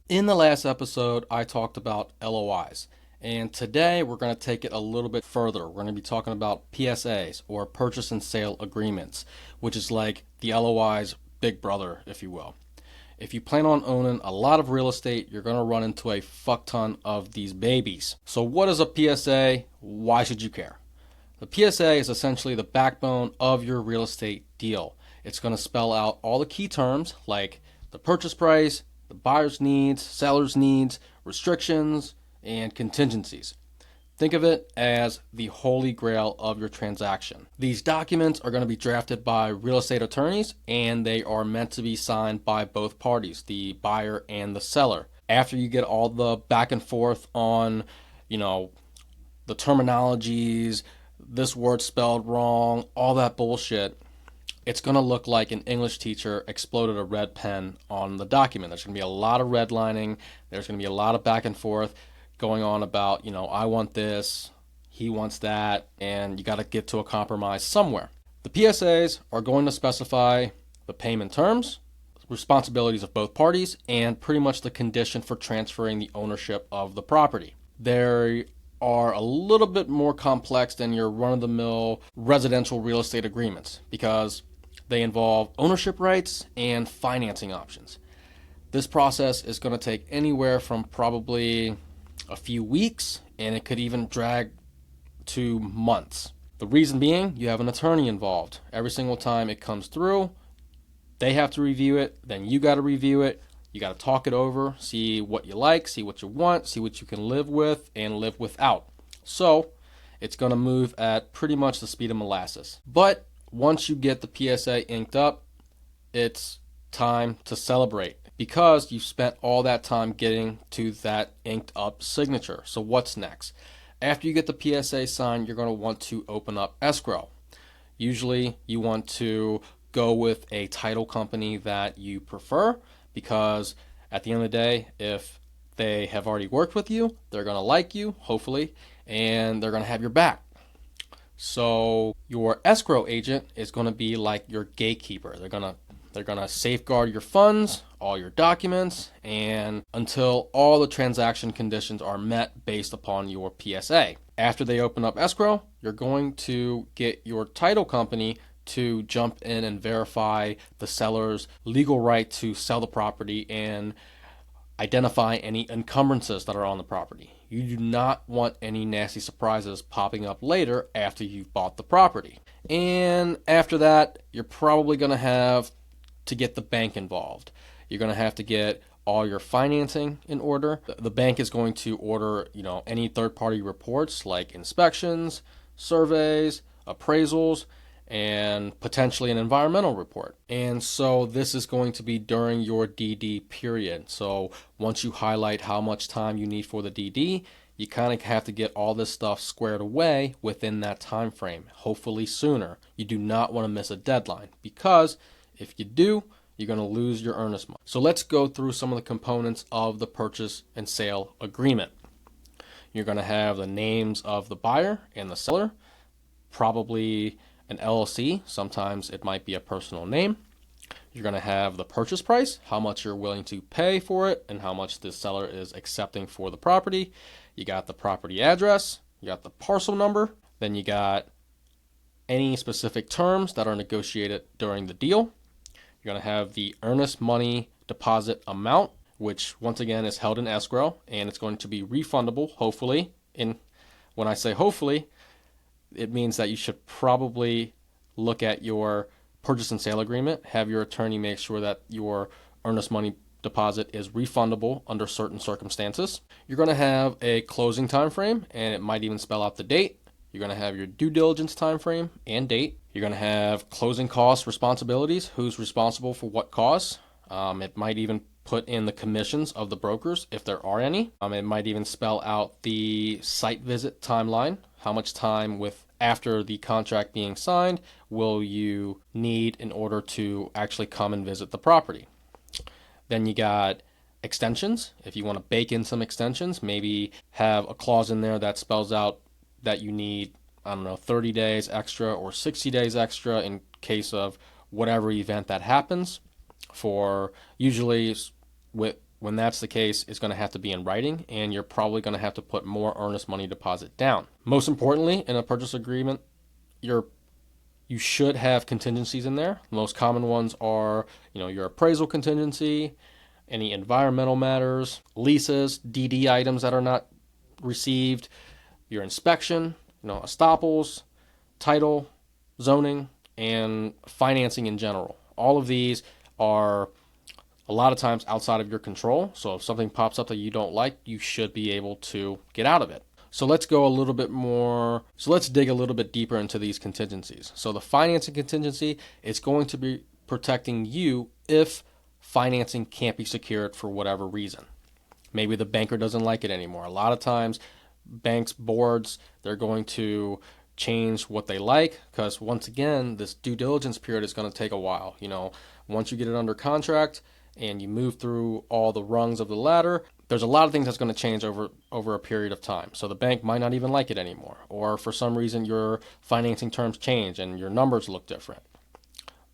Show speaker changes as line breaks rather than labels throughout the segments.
In the last episode, I talked about LOIs, and today we're going to take it a little bit further. We're going to be talking about PSAs, or purchase and sale agreements, which is like the LOI's big brother, if you will. If you plan on owning a lot of real estate, you're going to run into a fuck ton of these babies. So what is a PSA? Why should you care? The PSA is essentially the backbone of your real estate deal. It's going to spell out all the key terms like the purchase price, the buyer's needs, seller's needs, restrictions, and contingencies. Think of it as the holy grail of your transaction. These documents are going to be drafted by real estate attorneys, and they are meant to be signed by both parties, the buyer and the seller. After you get all the back and forth on, the terminologies, this word spelled wrong, all that bullshit, it's going to look like an English teacher exploded a red pen on the document. There's going to be a lot of redlining. There's going to be a lot of back and forth going on about, I want this, he wants that, and you got to get to a compromise somewhere. The PSAs are going to specify the payment terms, responsibilities of both parties, and pretty much the condition for transferring the ownership of the property. They are a little bit more complex than your run-of-the-mill residential real estate agreements because they involve ownership rights and financing options. This process is going to take anywhere from probably a few weeks, and it could even drag to months. The reason being, you have an attorney involved. Every single time it comes through, they have to review it, then you got to review it. You got to talk it over, see what you like, see what you want, see what you can live with and live without. So it's going to move at pretty much the speed of molasses. But once you get the PSA inked up, it's time to celebrate because you've spent all that time getting to that inked up signature. So what's next? After you get the PSA signed, you're going to want to open up escrow. Usually you want to go with a title company that you prefer because at the end of the day, if they have already worked with you, they're going to like you, hopefully, and they're going to have your back. So your escrow agent is going to be like your gatekeeper. They're going to safeguard your funds, all your documents, and until all the transaction conditions are met based upon your PSA. After they open up escrow, you're going to get your title company to jump in and verify the seller's legal right to sell the property and identify any encumbrances that are on the property. You do not want any nasty surprises popping up later after you've bought the property. And after that, you're probably going to have to get the bank involved. You're going to have to get all your financing in order. The bank is going to order, any third-party reports like inspections, surveys, appraisals, and potentially an environmental report. And so this is going to be during your DD period. So once you highlight how much time you need for the DD, you kind of have to get all this stuff squared away within that time frame, hopefully sooner. You do not want to miss a deadline because if you do, you're going to lose your earnest money. So let's go through some of the components of the purchase and sale agreement. You're going to have the names of the buyer and the seller, probably an LLC, sometimes it might be a personal name. You're going to have the purchase price, how much you're willing to pay for it, and how much the seller is accepting for the property. You got the property address, you got the parcel number, then you got any specific terms that are negotiated during the deal. You're going to have the earnest money deposit amount, which once again is held in escrow, and it's going to be refundable, hopefully. And when I say hopefully, it means that you should probably look at your purchase and sale agreement, have your attorney make sure that your earnest money deposit is refundable under certain circumstances. You're going to have a closing time frame, and it might even spell out the date. You're going to have your due diligence time frame and date. You're going to have closing cost responsibilities, who's responsible for what costs. It might even put in the commissions of the brokers if there are any. It might even spell out the site visit timeline. How much time after the contract being signed will you need in order to actually come and visit the property? Then you got extensions. If you want to bake in some extensions, maybe have a clause in there that spells out that you need, 30 days extra or 60 days extra in case of whatever event that happens. For usually with when that's the case, it's going to have to be in writing, and you're probably going to have to put more earnest money deposit down. Most importantly, in a purchase agreement, you should have contingencies in there. The most common ones are, your appraisal contingency, any environmental matters, leases, DD items that are not received, your inspection, estoppels, title, zoning, and financing in general. All of these are a lot of times outside of your control. So if something pops up that you don't like, you should be able to get out of it. So let's dig a little bit deeper into these contingencies. So the financing contingency is going to be protecting you if financing can't be secured for whatever reason. Maybe the banker doesn't like it anymore. A lot of times banks, boards, they're going to change what they like, because once again, this due diligence period is going to take a while. Once you get it under contract and you move through all the rungs of the ladder, there's a lot of things that's going to change over a period of time. So the bank might not even like it anymore, or for some reason your financing terms change and your numbers look different.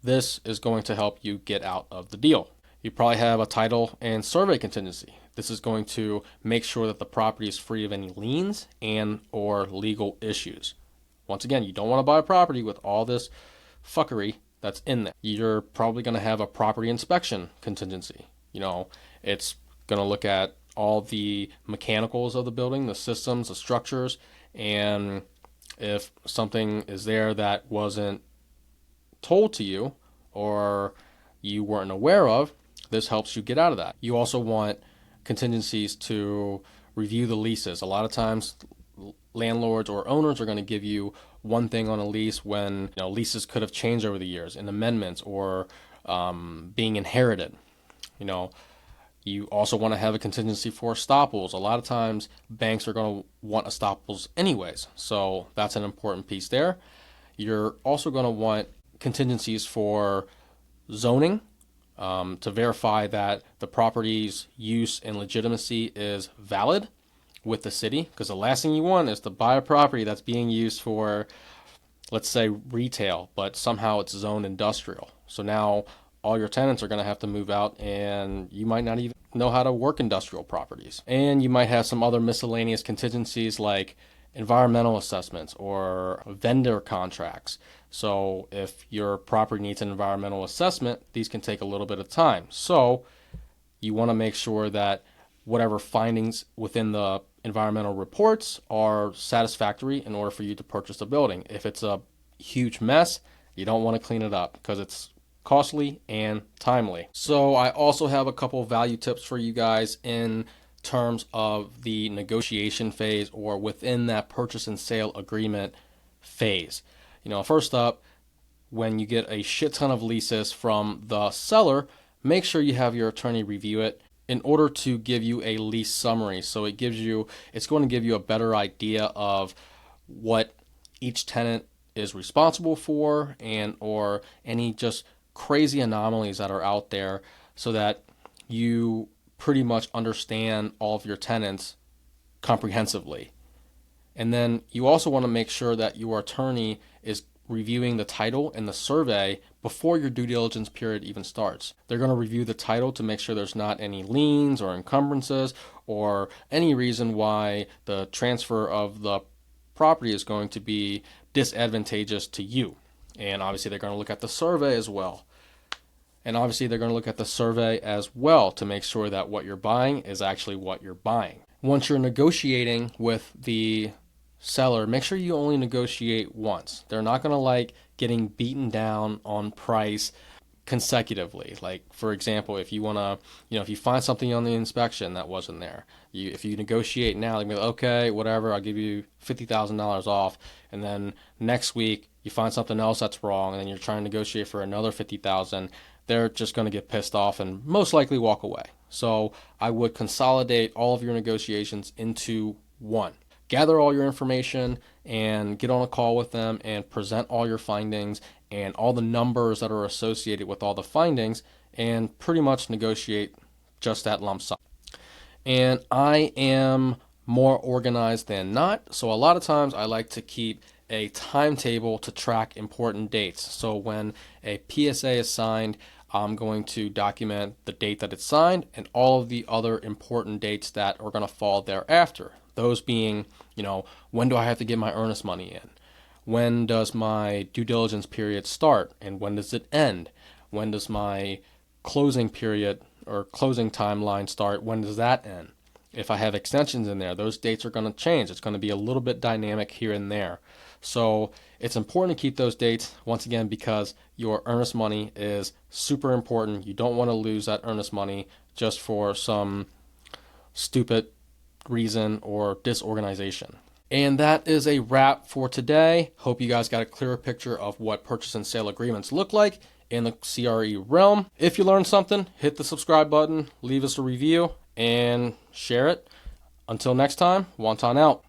This is going to help you get out of the deal. You probably have a title and survey contingency. This is going to make sure that the property is free of any liens and or legal issues. Once again, you don't want to buy a property with all this fuckery that's in there. You're probably going to have a property inspection contingency. It's going to look at all the mechanicals of the building, the systems, the structures, and if something is there that wasn't told to you or you weren't aware of, this helps you get out of that. You also want contingencies to review the leases. A lot of times landlords or owners are going to give you one thing on a lease when leases could have changed over the years in amendments or being inherited. You also want to have a contingency for estoppels. A lot of times banks are going to want estoppels anyways, so that's an important piece there. You're also going to want contingencies for zoning, to verify that the property's use and legitimacy is valid with the city, because the last thing you want is to buy a property that's being used for, let's say, retail, but somehow it's zoned industrial. So now all your tenants are going to have to move out, and you might not even know how to work industrial properties. And you might have some other miscellaneous contingencies like environmental assessments or vendor contracts. So if your property needs an environmental assessment, these can take a little bit of time. So you want to make sure that whatever findings within the environmental reports are satisfactory in order for you to purchase the building. If it's a huge mess, you don't want to clean it up because it's costly and timely. So I also have a couple value tips for you guys in terms of the negotiation phase or within that purchase and sale agreement phase. First up, when you get a shit ton of leases from the seller, make sure you have your attorney review it in order to give you a lease summary. So it's going to give you a better idea of what each tenant is responsible for and or any just crazy anomalies that are out there, so that you pretty much understand all of your tenants comprehensively. And then you also want to make sure that your attorney is reviewing the title and the survey before your due diligence period even starts. They're going to review the title to make sure there's not any liens or encumbrances or any reason why the transfer of the property is going to be disadvantageous to you. And obviously they're going to look at the survey as well. To make sure that what you're buying is actually what you're buying. Once you're negotiating with the seller, make sure you only negotiate once. They're not going to like getting beaten down on price consecutively. Like, for example, if you want to, if you find something on the inspection that wasn't there, if you negotiate now, they're going to be like, okay, whatever, I'll give you $50,000 off. And then next week you find something else that's wrong, and then you're trying to negotiate for another $50,000. They're just going to get pissed off and most likely walk away. So I would consolidate all of your negotiations into one. Gather all your information and get on a call with them and present all your findings and all the numbers that are associated with all the findings, and pretty much negotiate just that lump sum. And I am more organized than not, so a lot of times I like to keep a timetable to track important dates. So when a PSA is signed, I'm going to document the date that it's signed and all of the other important dates that are going to fall thereafter. Those being, when do I have to get my earnest money in? When does my due diligence period start and when does it end? When does my closing period or closing timeline start? When does that end? If I have extensions in there, those dates are going to change. It's going to be a little bit dynamic here and there. So it's important to keep those dates, once again, because your earnest money is super important. You don't want to lose that earnest money just for some stupid reason or disorganization. And that is a wrap for today. Hope you guys got a clearer picture of what purchase and sale agreements look like in the CRE realm. If you learned something, hit the subscribe button, leave us a review, and share it. Until next time, Wonton out.